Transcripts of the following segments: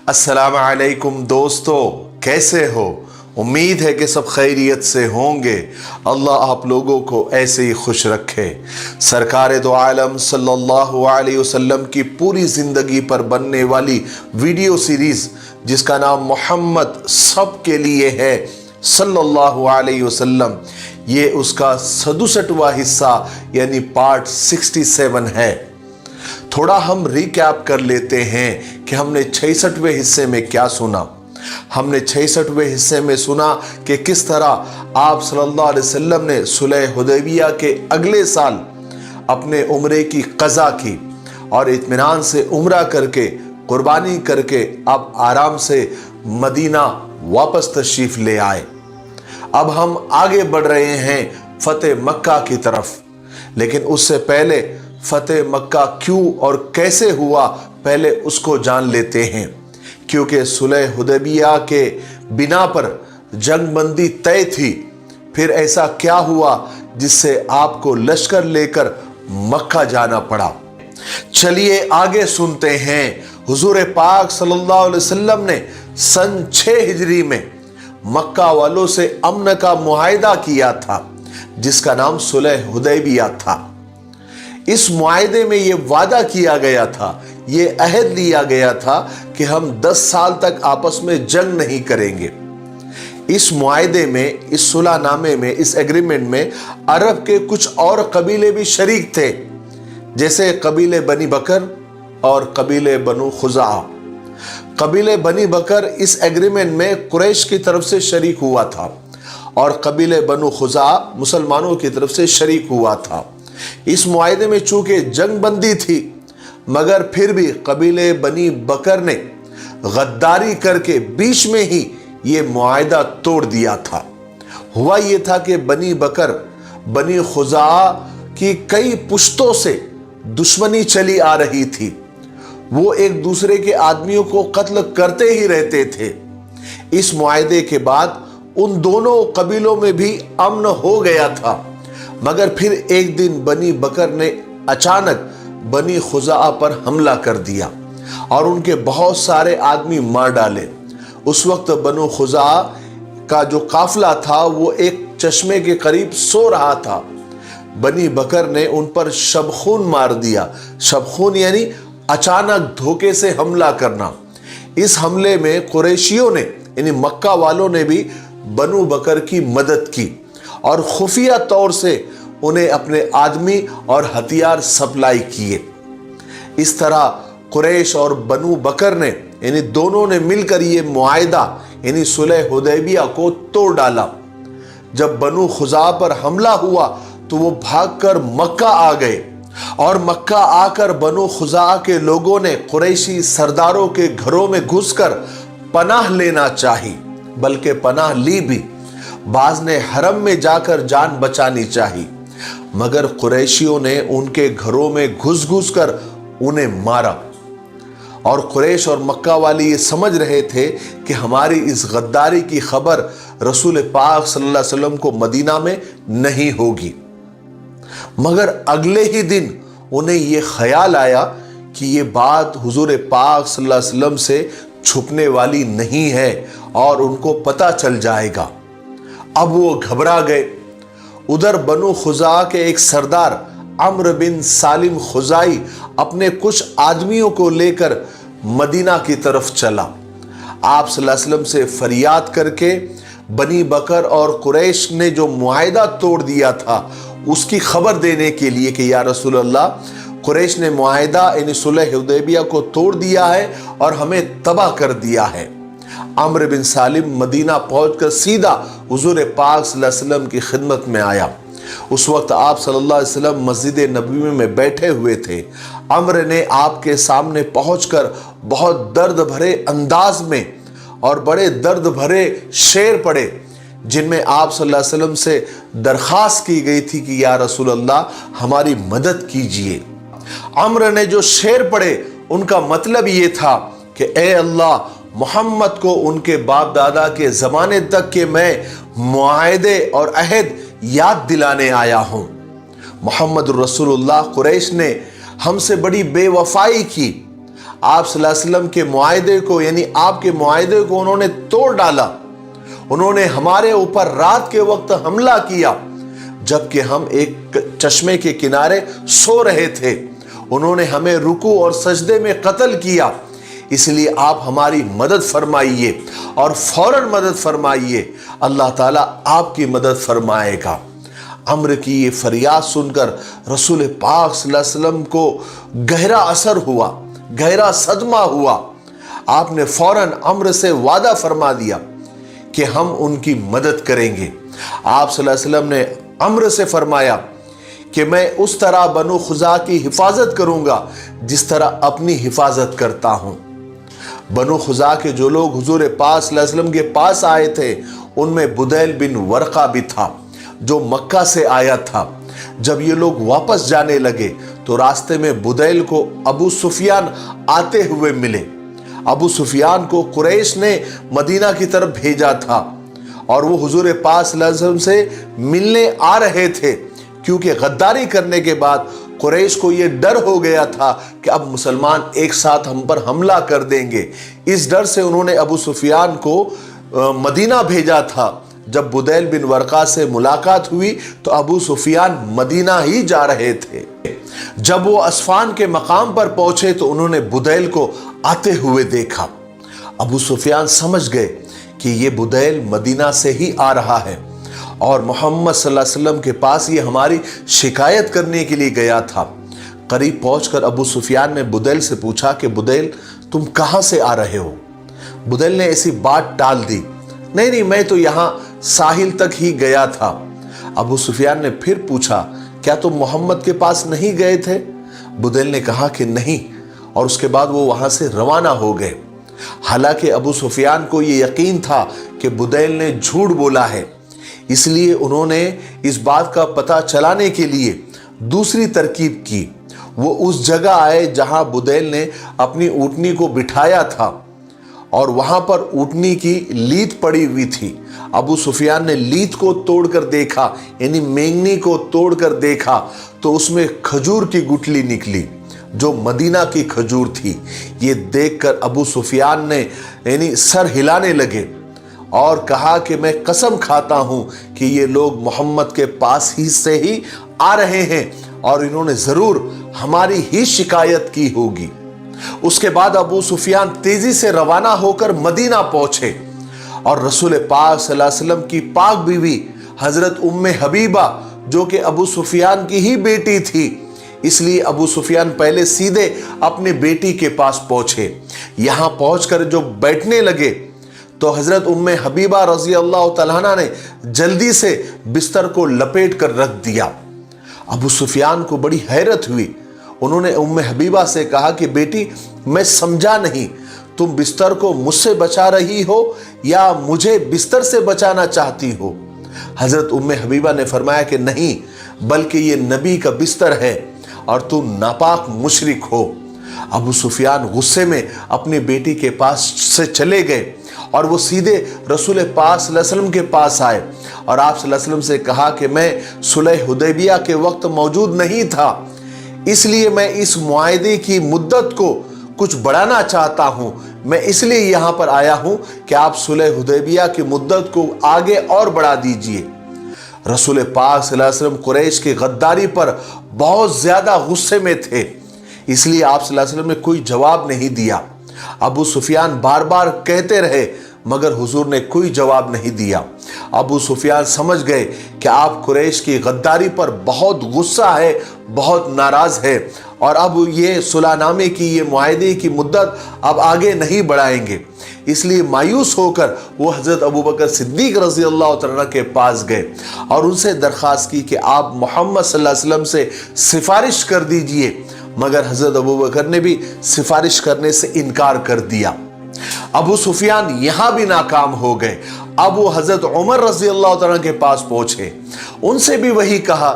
अस्सलाम वालेकुम दोस्तों, कैसे हो? उम्मीद है कि सब खैरियत से होंगे। अल्लाह आप लोगों को ऐसे ही खुश रखे। सरकार दो आलम सल्लल्लाहु अलैहि वसल्लम की पूरी ज़िंदगी पर बनने वाली वीडियो सीरीज़ जिसका नाम मोहम्मद सब के लिए है सल्लल्लाहु अलैहि वसल्लम, ये उसका 67वां हिस्सा यानी पार्ट 67 है। थोड़ा हम रिकैप कर लेते हैं कि हमने 66वें हिस्से में क्या सुना। हमने 66वें हिस्से में सुना कि किस तरह आप सल्लल्लाहु अलैहि वसल्लम ने सुलह हुदैबिया के अगले साल अपने उम्रे की क़ज़ा की और इत्मीनान से उम्रा करके कुर्बानी करके अब आराम से मदीना वापस तशरीफ़ ले आए। अब हम आगे बढ़ रहे हैं फ़तेह मक्का की तरफ, लेकिन उससे पहले फ़तेह मक्का क्यों और कैसे हुआ पहले उसको जान लेते हैं। क्योंकि सुलह हुदैबिया के बिना पर जंगबंदी तय थी, फिर ऐसा क्या हुआ जिससे आपको लश्कर लेकर मक्का जाना पड़ा। चलिए आगे सुनते हैं। हुजूर पाक सल्लल्लाहु अलैहि वसल्लम ने सन 6 हिजरी में मक्का वालों से अमन का मुआहिदा किया था जिसका नाम सुलह हुदैबिया था। इस मुआहिदे में ये वादा किया गया था, ये अहद लिया गया था कि हम 10 साल तक आपस में जंग नहीं करेंगे। इस मुआहिदे में, इस सुलहनामे में, इस एग्रीमेंट में अरब के कुछ और कबीले भी शरीक थे, जैसे कबीले बनी बकर और कबीले बनु खुजा। कबीले बनी बकर इस एग्रीमेंट में कुरैश की तरफ से शरीक हुआ था और कबीले बनु खुजा मुसलमानों की तरफ से शरीक हुआ था। इस मुआहिदे में चूंकि जंग बंदी थी, मगर फिर भी कबीले बनी बकर ने गद्दारी करके बीच में ही ये मुआहिदा तोड़ दिया था। हुआ ये था कि बनी बकर बनी खुजा की कई पुश्तों से दुश्मनी चली आ रही थी। वो एक दूसरे के आदमियों को कत्ल करते ही रहते थे। इस मुआहिदे के बाद उन दोनों कबीलों में भी अमन हो गया था, मगर फिर एक दिन बनी बकर ने अचानक बनी खुजा पर हमला कर दिया और उनके बहुत सारे आदमी मार डाले। उस वक्त बनु खुजा का जो काफिला था वो एक चश्मे के करीब सो रहा था। बनी बकर ने उन पर शबखून मार दिया। शबखून यानी अचानक धोखे से हमला करना। इस हमले में कुरैशियों ने यानी मक्का वालों ने भी बनु बकर की मदद की और खुफिया तौर से उन्हें अपने आदमी और हथियार सप्लाई किए। इस तरह कुरैश और बनु बकर ने यानी दोनों ने मिलकर ये मुआहिदा यानी सुलह हुदैबिया को तोड़ डाला। जब बनु खुजा पर हमला हुआ तो वो भागकर मक्का आ गए और मक्का आकर बनु खुजा के लोगों ने कुरैशी सरदारों के घरों में घुसकर पनाह लेना चाही, बल्कि पनाह ली भी। बाज ने हरम में जाकर जान बचानी चाहिए, मगर कुरैशियों ने उनके घरों में घुस घुस कर उन्हें मारा। और कुरैश और मक्का वाले ये समझ रहे थे कि हमारी इस गद्दारी की खबर रसूल पाक सल्लल्लाहु अलैहि वसल्लम को मदीना में नहीं होगी। मगर अगले ही दिन उन्हें ये ख्याल आया कि ये बात हुजूर पाक सल्लल्लाहु अलैहि वसल्लम से छुपने वाली नहीं है और उनको पता चल जाएगा। अब वो घबरा गए। उधर बनु खुजा के एक सरदार अम्र बिन सालिम खुजाई अपने कुछ आदमियों को लेकर मदीना की तरफ चला। आप सल्लल्लाहु अलैहि वसल्लम से फरियाद करके बनी बकर और कुरैश ने जो मुआहिदा तोड़ दिया था उसकी खबर देने के लिए कि या रसूल अल्लाह, कुरैश ने मुआहिदा यानी सुलह हुदैबिया को तोड़ दिया है और हमें तबाह कर दिया है। अम्र बिन सालिम मदीना पहुंचकर सीधा हुजूर पाक सल्लल्लाहु अलैहि वसल्लम की खिदमत में आया। उस वक्त आप सल्लल्लाहु अलैहि वसल्लम मस्जिद नबवी में बैठे हुए थे। अम्र ने आपके सामने पहुंचकर बहुत दर्द भरे अंदाज में और बड़े दर्द भरे शेर पढ़े, जिनमें आप सल्लल्लाहु अलैहि वसल्लम से दरख्वास्त की गई थी कि या रसूल अल्लाह हमारी मदद कीजिए। अम्र ने जो शेर पढ़े उनका मतलब ये था कि ए अल्लाह, मोहम्मद को उनके बाप दादा के ज़माने तक के मैं मुआहिदे और अहद याद दिलाने आया हूँ। मोहम्मद रसूलुल्लाह, कुरैश ने हमसे बड़ी बेवफाई की, आप सल्लल्लाहु अलैहि वसल्लम के मुआहदे को, यानी आपके मुआहदे को उन्होंने तोड़ डाला। उन्होंने हमारे ऊपर रात के वक्त हमला किया जबकि हम एक चश्मे के किनारे सो रहे थे। उन्होंने हमें रुकू और सजदे में कत्ल किया। इसलिए आप हमारी मदद फरमाइए और फौरन मदद फरमाइए, अल्लाह ताला आपकी मदद फरमाएगा। अम्र की ये फरियाद सुनकर रसूल पाक सल्लल्लाहु अलैहि वसल्लम को गहरा असर हुआ, गहरा सदमा हुआ। आपने फौरन अम्र से वादा फरमा दिया कि हम उनकी मदद करेंगे। आप सल्लल्लाहु अलैहि वसल्लम ने अम्र से फरमाया कि मैं उस तरह बनु खुजा की हिफाजत करूंगा जिस तरह अपनी हिफाजत करता हूं। बनु खुजा के जो लोग हुजूर पाक सल्लल्लाहु अलैहि वसल्लम के पास आए थे उनमें बुदैल बिन वर्का भी था जो मक्का से आया था। जब ये लोग वापस जाने लगे तो रास्ते में बुदैल को अबू सुफियान आते हुए मिले। अबू सुफियान को कुरैश ने मदीना की तरफ भेजा था और वो हुजूर पाक सल्लल्लाहु अलैहि वसल्लम से मिलने आ रहे थे, क्योंकि गद्दारी करने के बाद कुरैश को ये डर हो गया था कि अब मुसलमान एक साथ हम पर हमला कर देंगे। इस डर से उन्होंने अबू सुफियान को मदीना भेजा था। जब बुदैल बिन वर्का से मुलाकात हुई तो अबू सुफियान मदीना ही जा रहे थे। जब वो अस्फान के मकाम पर पहुंचे तो उन्होंने बुदैल को आते हुए देखा। अबू सुफियान समझ गए कि ये बुदैल मदीना से ही आ रहा है और मोहम्मद सल्लल्लाहु अलैहि वसल्लम के पास ये हमारी शिकायत करने के लिए गया था। करीब पहुंचकर अबू सुफियान ने बुदैल से पूछा कि बुदैल तुम कहां से आ रहे हो? बुदैल ने ऐसी बात टाल दी, नहीं मैं तो यहाँ साहिल तक ही गया था। अबू सुफियान ने फिर पूछा, क्या तुम मोहम्मद के पास नहीं गए थे? बुदैल ने कहा कि नहीं, और उसके बाद वो वहां से रवाना हो गए। हालांकि अबू सुफियान को ये यकीन था कि बुदैल ने झूठ बोला है, इसलिए उन्होंने इस बात का पता चलाने के लिए दूसरी तरकीब की। वो उस जगह आए जहां बुदैल ने अपनी ऊँटनी को बिठाया था और वहां पर ऊँटनी की लीद पड़ी हुई थी। अबू सुफियान ने लीद को तोड़कर देखा, यानी मेंगनी को तोड़कर देखा, तो उसमें खजूर की गुठली निकली जो मदीना की खजूर थी। ये देखकर अबू सुफियान ने यानी सर हिलाने लगे और कहा कि मैं कसम खाता हूं कि ये लोग मोहम्मद के पास ही से ही आ रहे हैं और इन्होंने जरूर हमारी ही शिकायत की होगी। उसके बाद अबू सुफियान तेजी से रवाना होकर मदीना पहुंचे और रसूल पाक सल्लल्लाहु अलैहि वसल्लम की पाक बीवी हजरत उम्मे हबीबा जो कि अबू सुफियान की ही बेटी थी, इसलिए अबू सुफियान पहले सीधे अपने बेटी के पास पहुंचे। यहां पहुंचकर जो बैठने लगे तो हजरत उम्मे हबीबा रजी अल्लाह तआला अन्हा ने जल्दी से बिस्तर को लपेट कर रख दिया। अबू सुफियान को बड़ी हैरत हुई। उन्होंने उम्मे हबीबा से कहा कि बेटी मैं समझा नहीं, तुम बिस्तर को मुझसे बचा रही हो या मुझे बिस्तर से बचाना चाहती हो? हजरत उम्मे हबीबा ने फरमाया कि नहीं, बल्कि ये नबी का बिस्तर है और तुम नापाक मुशरिक हो। अबू सुफियान गुस्से में अपनी बेटी के पास से चले गए और वो सीधे रसूल पाक सल्लल्लाहु अलैहि वसल्लम के पास आए और आप सल्लल्लाहु अलैहि वसल्लम से कहा कि मैं सुलह हुदैबिया के वक्त मौजूद नहीं था, इसलिए मैं इस मुआहदे की मुद्दत को कुछ बढ़ाना चाहता हूं। मैं इसलिए यहां पर आया हूं कि आप सुलह हुदैबिया की मुद्दत को आगे और बढ़ा दीजिए। रसूल पाक सल्लल्लाहु अलैहि वसल्लम कुरैश की गद्दारी पर बहुत ज्यादा गुस्से में थे, इसलिए आप सल्लल्लाहु अलैहि वसल्लम ने कोई जवाब नहीं दिया। अबू सुफियान बार बार कहते रहे मगर हुजूर ने कोई जवाब नहीं दिया। अबू सुफियान समझ गए कि आप कुरैश की गद्दारी पर बहुत गुस्सा है, बहुत नाराज है और अब ये सुलहनामे की ये मुआहदे की मुद्दत अब आगे नहीं बढ़ाएंगे। इसलिए मायूस होकर वो हजरत अबू बकर सिद्दीक रजी अल्लाह तआला के पास गए और उनसे दरख्वास्त की कि आप मोहम्मद सल्लल्लाहु अलैहि वसल्लम से सिफारिश कर दीजिए, मगर हजरत अबू बकर ने भी सिफारिश करने से इनकार कर दिया। अबू सुफियान यहां भी नाकाम हो गए। अब वो हजरत उमर रजी अल्लाह तआला के पास पहुंचे, उनसे भी वही कहा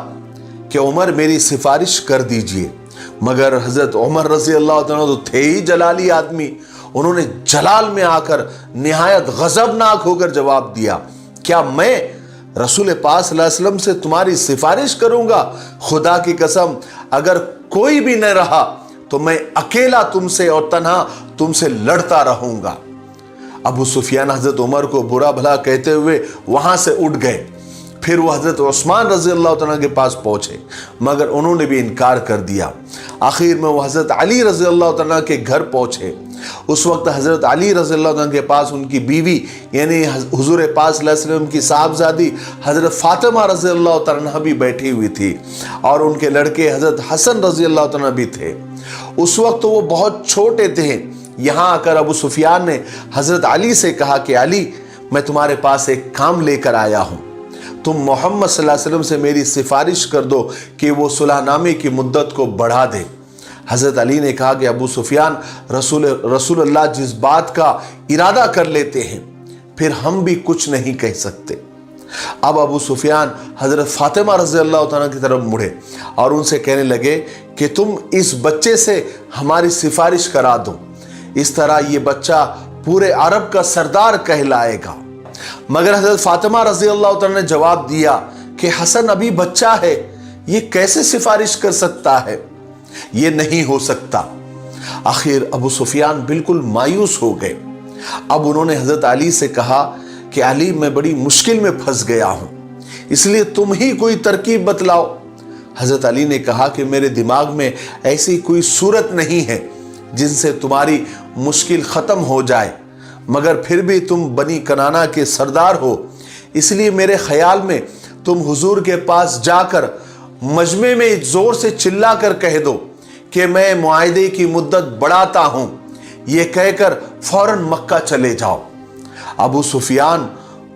कि उमर मेरी सिफारिश कर दीजिए, मगर हजरत उमर रजी अल्लाह तआला तो थे ही जलाली आदमी। उन्होंने जलाल में आकर निहायत गजबनाक होकर जवाब दिया, क्या मैं रसूल पाक सल्लल्लाहु अलैहि वसल्लम से तुम्हारी सिफारिश करूंगा? खुदा की कसम अगर कोई भी न रहा तो मैं अकेला तुमसे और तन्हा तुमसे लड़ता रहूंगा। अबू सुफियान हजरत उमर को बुरा भला कहते हुए वहां से उठ गए। फिर वो हजरत उस्मान रजी अल्लाह तआला के पास पहुंचे, मगर उन्होंने भी इनकार कर दिया। आखिर में वो हजरत अली रजी अल्लाह तआला के घर पहुंचे। उस वक्त हजरत अली रजी अल्लाह तआला के पास उनकी बीवी यानी हुजूर पाक सल्लल्लाहु अलैहि वसल्लम की साहबजादी हजरत फातिमा रजी अल्लाह तआला भी बैठी हुई थी और उनके लड़के हजरत हसन रजी अल्लाह तआला भी थे। उस वक्त वो बहुत छोटे थे। यहाँ आकर अबू सुफियान ने हजरत अली से कहा कि अली, मैं तुम्हारे पास एक काम लेकर आया हूँ, तुम मोहम्मद सल्लल्लाहु अलैहि वसल्लम से मेरी सिफारिश कर दो कि वो सुलहनामे की मुद्दत को बढ़ा दे। हजरत अली ने कहा कि अबू सुफियान, रसूलुल्लाह जिस बात का इरादा कर लेते हैं फिर हम भी कुछ नहीं कह सकते। अब अबू सुफियान हजरत फातिमा रजी अल्लाह तआला की तरफ मुड़े और उनसे कहने लगे कि तुम इस बच्चे से हमारी सिफारिश करा दो, इस तरह ये बच्चा पूरे अरब का सरदार कहलाएगा। मगर हजरत फातिमा रजी अल्लाह तआला ने जवाब दिया कि हसन अभी बच्चा है, ये कैसे सिफारिश कर सकता है, ये नहीं हो सकता। आखिर अबू सुफियान बिल्कुल मायूस हो गए। अब उन्होंने हजरत अली से कहा कि अली, मैं बड़ी मुश्किल में फंस गया हूं, इसलिए तुम ही कोई तरकीब बतलाओ। हजरत अली ने कहा कि मेरे दिमाग में ऐसी कोई सूरत नहीं है जिनसे तुम्हारी मुश्किल खत्म हो जाए, मगर फिर भी तुम बनी कनाना के सरदार हो, इसलिए मेरे ख्याल में तुम हुजूर के पास जाकर मजमे में जोर से चिल्ला कर कह दो कि मैं मुआहदे की मुद्दत बढ़ाता हूं। ये कहकर फौरन मक्का चले जाओ। अबू सुफियान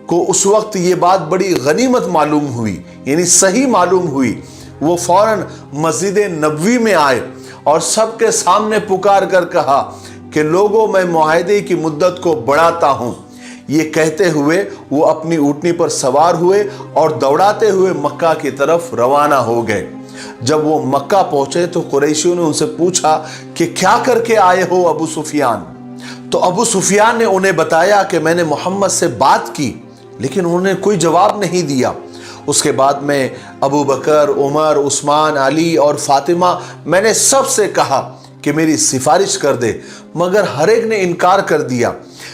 को उस वक्त ये बात बड़ी गनीमत मालूम हुई, यानी सही मालूम हुई। वो फौरन मस्जिद नबवी में आए और सबके सामने पुकार कर कहा कि लोगों, मैं मुआहदे की मुद्दत को बढ़ाता हूं। ये कहते हुए वो अपनी ऊँटनी पर सवार हुए और दौड़ाते हुए मक्का की तरफ रवाना हो गए। जब वो मक्का पहुंचे तो कुरैशियों ने उनसे पूछा कि क्या करके आए हो अबू सुफियान। तो अबू सुफियान ने उन्हें बताया कि मैंने मोहम्मद से बात की, लेकिन उन्होंने कोई जवाब नहीं दिया। उसके बाद में अबू बकर, उमर, उस्मान, अली और फातिमा, मैंने सबसे कहा कि मेरी सिफारिश कर दे, मगर हर एक ने इनकार कर दिया।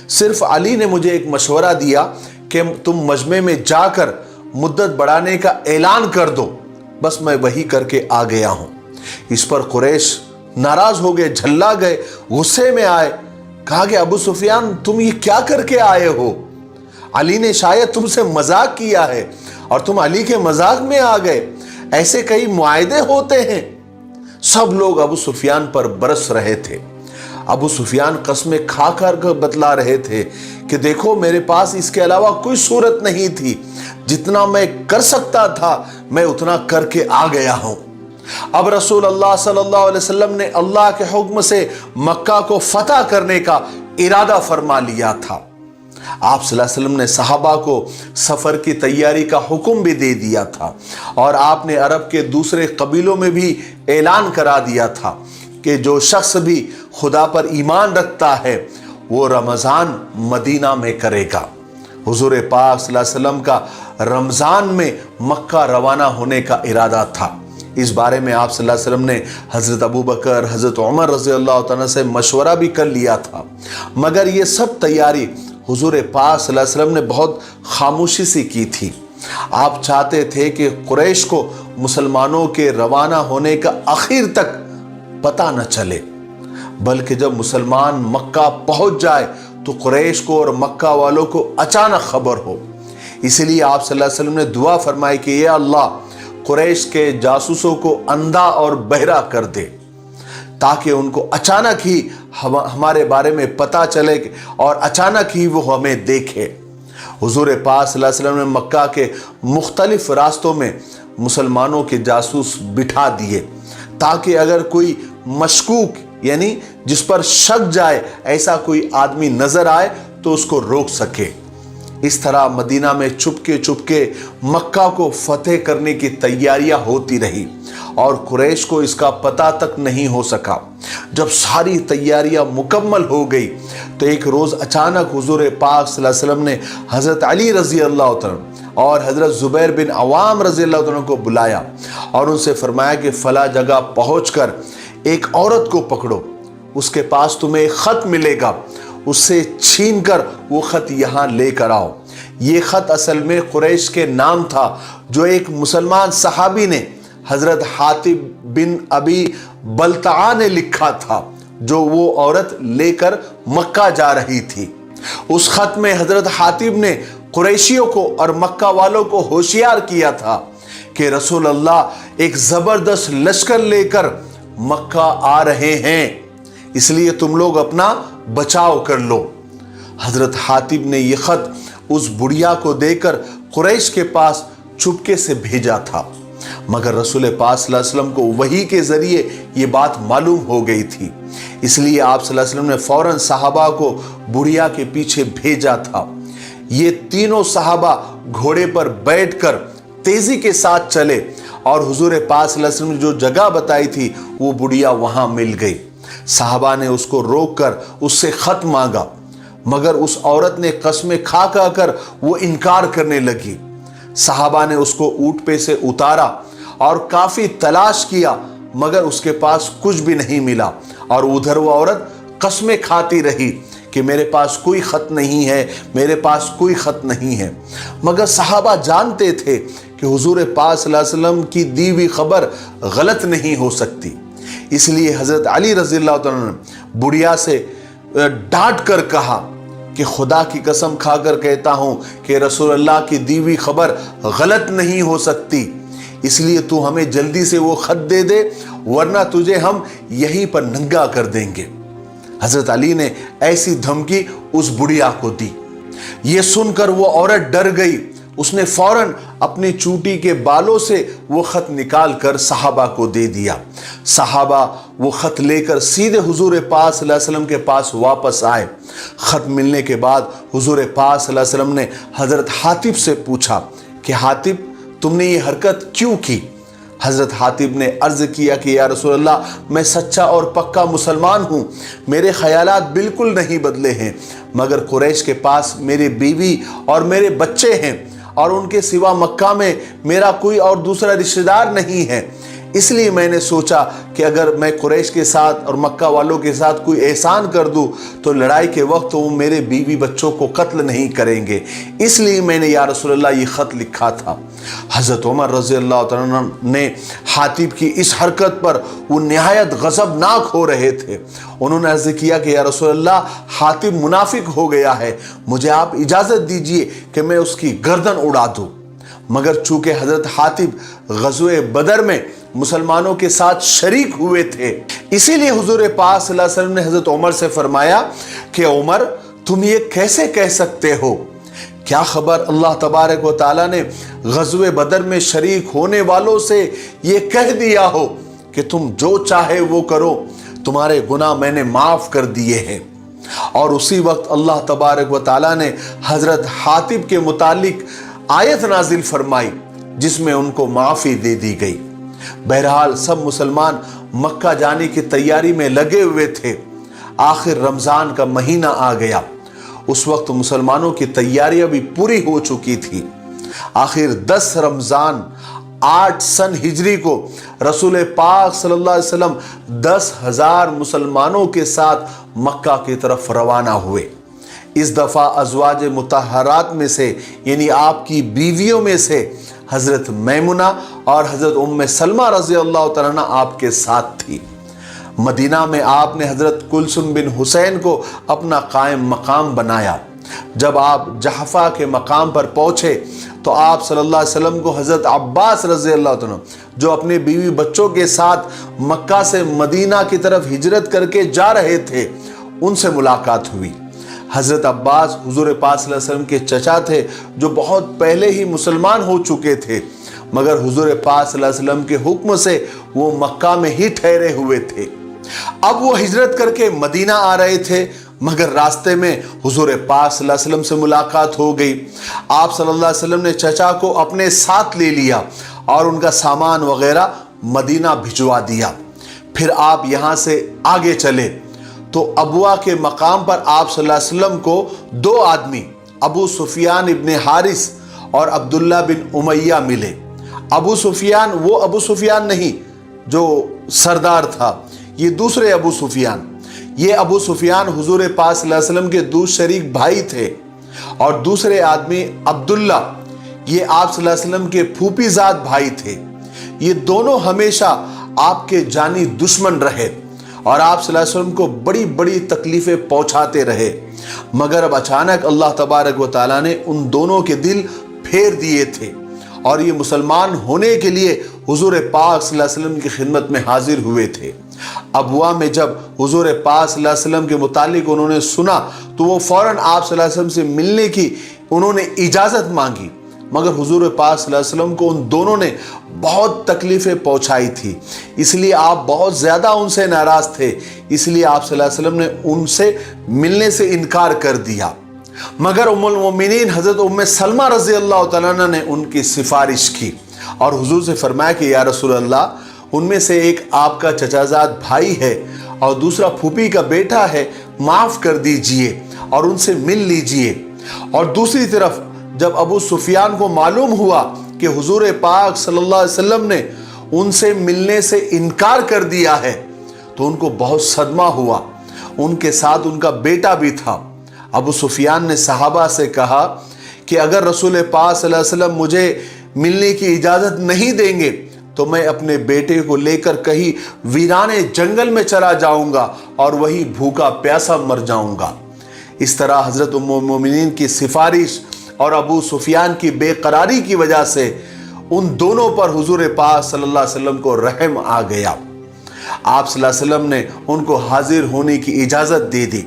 सिर्फ अली ने मुझे एक मशवरा दिया कि तुम मजमे में जाकर मुद्दत बढ़ाने का ऐलान कर दो, बस मैं वही करके आ गया हूं। इस पर कुरैश नाराज हो गए, झल्ला गए, गुस्से में आए। कहा कि अबू सुफियान, तुम ये क्या करके आए हो? अली ने शायद तुमसे मजाक किया है और तुम अली के मजाक में आ गए। ऐसे कई मुआहदे होते हैं। सब लोग अबू सुफियान पर बरस रहे थे। अबू सुफियान कसमें खा कर बतला रहे थे कि देखो, मेरे पास इसके अलावा कोई सूरत नहीं थी, जितना मैं कर सकता था मैं उतना करके आ गया हूं। अब रसूल अल्लाह सल्लल्लाहु अलैहि वसल्लम ने अल्लाह के हुक्म से मक्का को फतह करने का इरादा फरमा लिया था। आप सल्लल्लाहु अलैहि वसल्लम ने सहाबा को सफर की तैयारी का हुक्म भी दे दिया था और आपने अरब के दूसरे कबीलों में भी ऐलान करा दिया था कि जो शख्स भी खुदा पर ईमान रखता है वो रमज़ान मदीना में करेगा। हुजूर पाक सल्लल्लाहु अलैहि वसल्लम का रमज़ान में मक्का रवाना होने का इरादा था। इस बारे में आप सल्लल्लाहु अलैहि वसल्लम ने हज़रत अबू बकर, हज़रत उमर रज़ी अल्लाह तआला से मशवरा भी कर लिया था, मगर ये सब तैयारी हुजूर पाक सल्लल्लाहु अलैहि वसल्लम ने बहुत खामोशी से की थी। आप चाहते थे कि कुरैश को मुसलमानों के रवाना होने का आखिर तक पता न चले, बल्कि जब मुसलमान मक्का पहुंच जाए तो कुरैश को और मक्का वालों को अचानक खबर हो। इसलिए आप सल्लल्लाहु अलैहि वसल्लम ने दुआ फरमाई कि या अल्लाह, कुरैश के जासूसों को अंधा और बहरा कर दे, ताकि उनको अचानक ही हमारे बारे में पता चले और अचानक ही वो हमें देखे। हुजूर पाक सल्लल्लाहु अलैहि वसल्लम ने मक्का के मुख्तलिफ रास्तों में मुसलमानों के जासूस बिठा दिए, ताकि अगर कोई मशकूक यानी जिस पर शक जाए ऐसा कोई आदमी नजर आए तो उसको रोक सके। इस तरह मदीना में चुपके चुपके मक्का को फतेह करने की तैयारियां होती रही और कुरैश को इसका पता तक नहीं हो सका। जब सारी तैयारियां मुकम्मल हो गई तो एक रोज़ अचानक हुजूर पाक सल्लल्लाहु अलैहि वसल्लम ने हज़रत अली रज़ी अल्लाह तआला और हज़रत ज़ुबैर बिन अवाम रज़ी अल्लाह तआला को बुलाया और उनसे फरमाया कि फ़ला जगह पहुँचकर ایک عورت کو پکڑو، اس کے پاس تمہیں ایک خط ملے گا، اس سے چھین کر وہ خط یہاں لے کر آؤ۔ یہ خط اصل میں قریش کے نام تھا جو ایک مسلمان صحابی نے حضرت حاطب بن ابی بلتعہ نے لکھا تھا، جو وہ عورت لے کر مکہ جا رہی تھی۔ اس خط میں حضرت حاطب نے قریشیوں کو اور مکہ والوں کو ہوشیار کیا تھا کہ رسول اللہ ایک زبردست لشکر لے کر مکہ آ رہے ہیں، اس لیے تم لوگ اپنا بچاؤ کر لو۔ حضرت حاطب نے یہ خط اس بڑھیا کو دے کر قریش کے پاس چپکے سے بھیجا تھا، مگر رسول پاک صلی اللہ علیہ وسلم کو وحی کے ذریعے یہ بات معلوم ہو گئی تھی، اس لیے آپ صلی اللہ علیہ وسلم نے فوراً صحابہ کو بڑھیا کے پیچھے بھیجا تھا۔ یہ تینوں صحابہ گھوڑے پر بیٹھ کر تیزی کے ساتھ چلے اور حضور پاک صلی اللہ علیہ وسلم نے جو جگہ بتائی تھی وہ بڑھیا وہاں مل گئی۔ صحابہ نے اس کو روک کر اس سے خط مانگا، مگر اس عورت نے قسمیں کھا کر وہ انکار کرنے لگی۔ صحابہ نے اس کو اونٹ پہ سے اتارا اور کافی تلاش کیا، مگر اس کے پاس کچھ بھی نہیں ملا، اور ادھر وہ عورت قسمیں کھاتی رہی کہ میرے پاس کوئی خط نہیں ہے، میرے پاس کوئی خط نہیں ہے۔ مگر صحابہ جانتے تھے کہ حضور پاک صلی اللہ علیہ وسلم کی دی ہوئی خبر غلط نہیں ہو سکتی، اس لیے حضرت علی رضی اللہ تعالیٰ نے بڑھیا سے ڈانٹ کر کہا کہ خدا کی قسم کھا کر کہتا ہوں کہ رسول اللہ کی دی ہوئی خبر غلط نہیں ہو سکتی، اس لیے تو ہمیں جلدی سے وہ خط دے دے، ورنہ تجھے ہم یہیں پر ننگا کر دیں گے۔ حضرت علی نے ایسی دھمکی اس بڑھیا کو دی۔ یہ سن کر وہ عورت ڈر گئی، اس نے فوراً اپنی چوٹی کے بالوں سے وہ خط نکال کر صحابہ کو دے دیا۔ صحابہ وہ خط لے کر سیدھے حضور پاک صلی اللہ علیہ وسلم کے پاس واپس آئے۔ خط ملنے کے بعد حضور پاک صلی اللہ علیہ وسلم نے حضرت حاطب سے پوچھا کہ حاطب تم نے یہ حرکت کیوں کی؟ حضرت حاطب نے عرض کیا کہ یا رسول اللہ، میں سچا اور پکا مسلمان ہوں، میرے خیالات بالکل نہیں بدلے ہیں، مگر قریش کے پاس میری بیوی اور میرے بچے ہیں، اور ان کے سوا مکہ میں میرا کوئی اور دوسرا رشتہ دار نہیں ہے، اس لیے میں نے سوچا کہ اگر میں قریش کے ساتھ اور مکہ والوں کے ساتھ کوئی احسان کر دوں تو لڑائی کے وقت وہ میرے بیوی بچوں کو قتل نہیں کریں گے، اس لیے میں نے یا رسول اللہ یہ خط لکھا تھا۔ حضرت عمر رضی اللہ عنہ نے حاطب کی اس حرکت پر وہ نہایت غضبناک ہو رہے تھے۔ انہوں نے عرض کیا کہ یا رسول اللہ، حاطب منافق ہو گیا ہے، مجھے آپ اجازت دیجئے کہ میں اس کی گردن اڑا دوں۔ مگر چونکہ حضرت حاطب غزوہ بدر میں مسلمانوں کے ساتھ شریک ہوئے تھے، اسی لیے حضور پاک صلی اللہ علیہ وسلم نے حضرت عمر سے فرمایا کہ عمر تم یہ کیسے کہہ سکتے ہو؟ کیا خبر اللہ تبارک و تعالیٰ نے غزوہ بدر میں شریک ہونے والوں سے یہ کہہ دیا ہو کہ تم جو چاہے وہ کرو، تمہارے گناہ میں نے معاف کر دیے ہیں۔ اور اسی وقت اللہ تبارک و تعالیٰ نے حضرت حاطب کے متعلق آیت نازل فرمائی جس میں ان کو معافی دے دی گئی۔ بہرحال سب مسلمان مکہ جانے کی تیاری میں لگے ہوئے تھے۔ آخر رمضان کا مہینہ آ گیا، اس وقت مسلمانوں کی تیاریاں بھی پوری ہو چکی تھی۔ آخر 10 رمضان 8 سن ہجری کو رسول پاک صلی اللہ علیہ وسلم 10,000 مسلمانوں کے ساتھ مکہ کی طرف روانہ ہوئے۔ اس دفعہ ازواج مطہرات میں سے یعنی آپ کی بیویوں میں سے حضرت میمونہ اور حضرت ام سلمہ رضی اللہ تعالیٰ عنہ آپ کے ساتھ تھی۔ مدینہ میں آپ نے حضرت کلثوم بن حسین کو اپنا قائم مقام بنایا۔ جب آپ جحفہ کے مقام پر پہنچے تو آپ صلی اللہ علیہ وسلم کو حضرت عباس رضی اللہ عنہ جو اپنے بیوی بچوں کے ساتھ مکہ سے مدینہ کی طرف ہجرت کر کے جا رہے تھے، ان سے ملاقات ہوئی۔ حضرت عباس حضور پاک صلی اللہ علیہ وسلم کے چچا تھے جو بہت پہلے ہی مسلمان ہو چکے تھے، مگر حضور پاک صلی اللہ علیہ وسلم کے حکم سے وہ مکہ میں ہی ٹھہرے ہوئے تھے۔ اب وہ ہجرت کر کے مدینہ آ رہے تھے، مگر راستے میں حضور پاک صلی اللہ علیہ وسلم سے ملاقات ہو گئی۔ آپ صلی اللہ علیہ وسلم نے چچا کو اپنے ساتھ لے لیا اور ان کا سامان وغیرہ مدینہ بھجوا دیا۔ پھر آپ یہاں سے آگے چلے تو ابوا کے مقام پر آپ صلی اللہ علیہ وسلم کو 2 آدمی ابو سفیان ابن حارث اور عبداللہ بن امیہ ملے۔ ابو سفیان وہ ابو سفیان نہیں جو سردار تھا، ये दूसरे अबू सुफियान, ये अबू सुफियान हुजूर पाक सल्लल्लाहु अलैहि वसल्लम के दूसरे शरीक भाई थे। और दूसरे आदमी अब्दुल्ला, ये आप सल्लल्लाहु अलैहि वसल्लम के फूफीजाद भाई थे। ये दोनों हमेशा आपके जानी दुश्मन रहे और आप सल्लल्लाहु अलैहि वसल्लम को बड़ी बड़ी तकलीफें पहुंचाते रहे। मगर अब अचानक अल्लाह तबारक व तआला ने उन दोनों के दिल फेर दिए थे और ये मुसलमान होने के लिए हुजूर पाक सल्लल्लाहु अलैहि वसल्लम की खिदमत में हाजिर हुए थे। अबवा में जब हुजूर पाक सल्लल्लाहु अलैहि वसल्लम के मुतालिक उन्होंने सुना तो वो फौरन आप सल्लल्लाहु अलैहि वसल्लम से मिलने की उन्होंने इजाज़त मांगी। मगर हुजूर पाक सल्लल्लाहु अलैहि वसल्लम को उन दोनों ने बहुत तकलीफ़ें पहुंचाई थी, इसलिए आप बहुत ज़्यादा उनसे नाराज़ थे। इसलिए आप सल्लल्लाहु अलैहि वसल्लम ने उनसे मिलने से इनकार कर दिया। मगर उम्मुल मोमिनीन हज़रत उम्मे सलमा रज़ी अल्लाह तआला अन्हा ने उनकी सिफारिश की और हुजूर से फरमाया कि या रसूल अल्लाह, उनमें से एक आपका चचाजाद भाई है और दूसरा फूफी का बेटा है, माफ़ कर दीजिए और उनसे मिल लीजिए। और दूसरी तरफ जब अबू सुफियान को मालूम हुआ कि हुजूर पाक सल्लल्लाहु अलैहि वसल्लम ने उनसे मिलने से इनकार कर दिया है तो उनको बहुत सदमा हुआ। उनके साथ उनका बेटा भी था। अबू सुफियान ने सहाबा से कहा कि अगर रसूल पाक सल्लल्लाहु अलैहि वसल्लम मुझे मिलने की इजाज़त नहीं देंगे तो मैं अपने बेटे को लेकर कहीं वीराने जंगल में चला जाऊंगा और वही भूखा प्यासा मर जाऊंगा। इस तरह हज़रत उम्मुल मोमिनीन की सिफारिश और अबू सुफियान की बेकरारी की वजह से उन दोनों पर हुजूर पाक सल्लल्लाहु अलैहि वसल्लम को रहम आ गया। आप सल्लल्लाहु अलैहि वसल्लम ने उनको हाजिर होने की इजाज़त दे दी।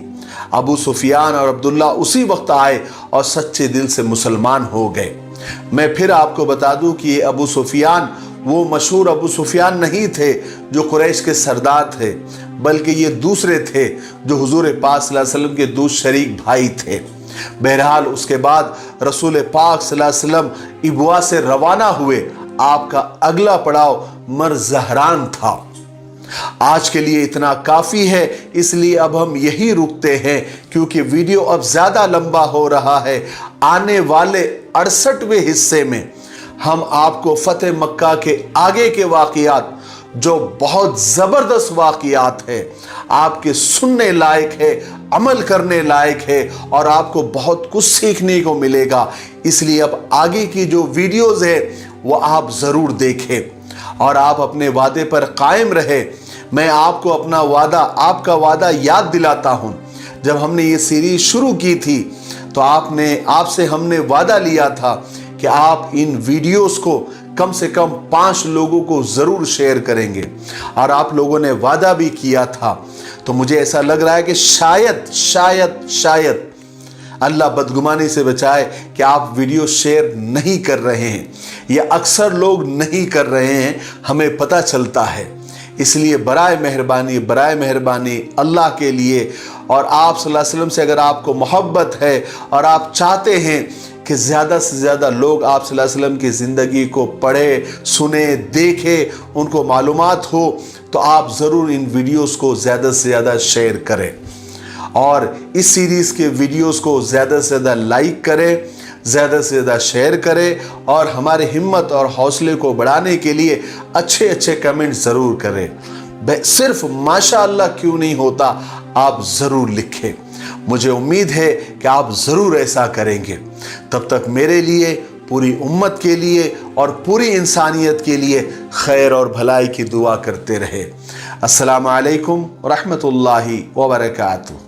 अबू सुफियान और अब्दुल्ला उसी वक्त आए और सच्चे दिल से मुसलमान हो गए। मैं फिर आपको बता दूं कि ये अबू सुफियान वो मशहूर अबू सुफियान नहीं थे जो कुरैश के सरदार थे, बल्कि ये दूसरे थे जो हुजूर पाक सल्लल्लाहु अलैहि वसल्लम के दूसरे शरीक भाई थे। बहरहाल उसके बाद रसूल पाक सल्लल्लाहु अलैहि वसल्लम इबवा से रवाना हुए। आपका अगला पड़ाव मर ज़हरान था। आज के लिए इतना काफ़ी है, इसलिए अब हम यही रुकते हैं क्योंकि वीडियो अब ज़्यादा लंबा हो रहा है। आने वाले 68वें हिस्से में हम आपको फतेह मक्का के आगे के वाक़ियात, जो बहुत ज़बरदस्त वाक़ियात है, आपके सुनने लायक है, अमल करने लायक है और आपको बहुत कुछ सीखने को मिलेगा। इसलिए अब आगे की जो वीडियोज़ है वो आप ज़रूर देखें और आप अपने वादे पर कायम रहे। मैं आपको अपना वादा, आपका वादा याद दिलाता हूँ। जब हमने ये सीरीज शुरू की थी तो आपसे हमने वादा लिया था कि आप इन वीडियोस को कम से कम 5 लोगों को ज़रूर शेयर करेंगे और आप लोगों ने वादा भी किया था। तो मुझे ऐसा लग रहा है कि शायद अल्लाह बदगुमानी से बचाए कि आप वीडियो शेयर नहीं कर रहे हैं या अक्सर लोग नहीं कर रहे हैं, हमें पता चलता है। इसलिए बराए मेहरबानी अल्लाह के लिए और आप सल्लल्लाहु अलैहि वसल्लम से अगर आपको मोहब्बत है और आप चाहते हैं कि ज़्यादा से ज़्यादा लोग आप सल्लल्लाहु अलैहि वसल्लम की ज़िंदगी को पढ़े, सुने, देखें, उनको मालूमात हो, तो आप ज़रूर इन वीडियोस को ज़्यादा से ज़्यादा शेयर करें और इस सीरीज़ के वीडियोस को ज़्यादा से ज़्यादा लाइक करें, ज़्यादा से ज़्यादा शेयर करें और हमारे हिम्मत और हौसले को बढ़ाने के लिए अच्छे अच्छे कमेंट ज़रूर करें। सिर्फ माशाअल्लाह क्यों नहीं होता, आप ज़रूर लिखें। मुझे उम्मीद है कि आप ज़रूर ऐसा करेंगे। तब तक मेरे लिए, पूरी उम्मत के लिए और पूरी इंसानियत के लिए खैर और भलाई की दुआ करते रहे। अस्सलामु अलैकुम व रहमतुल्लाहि व बरकातुहू।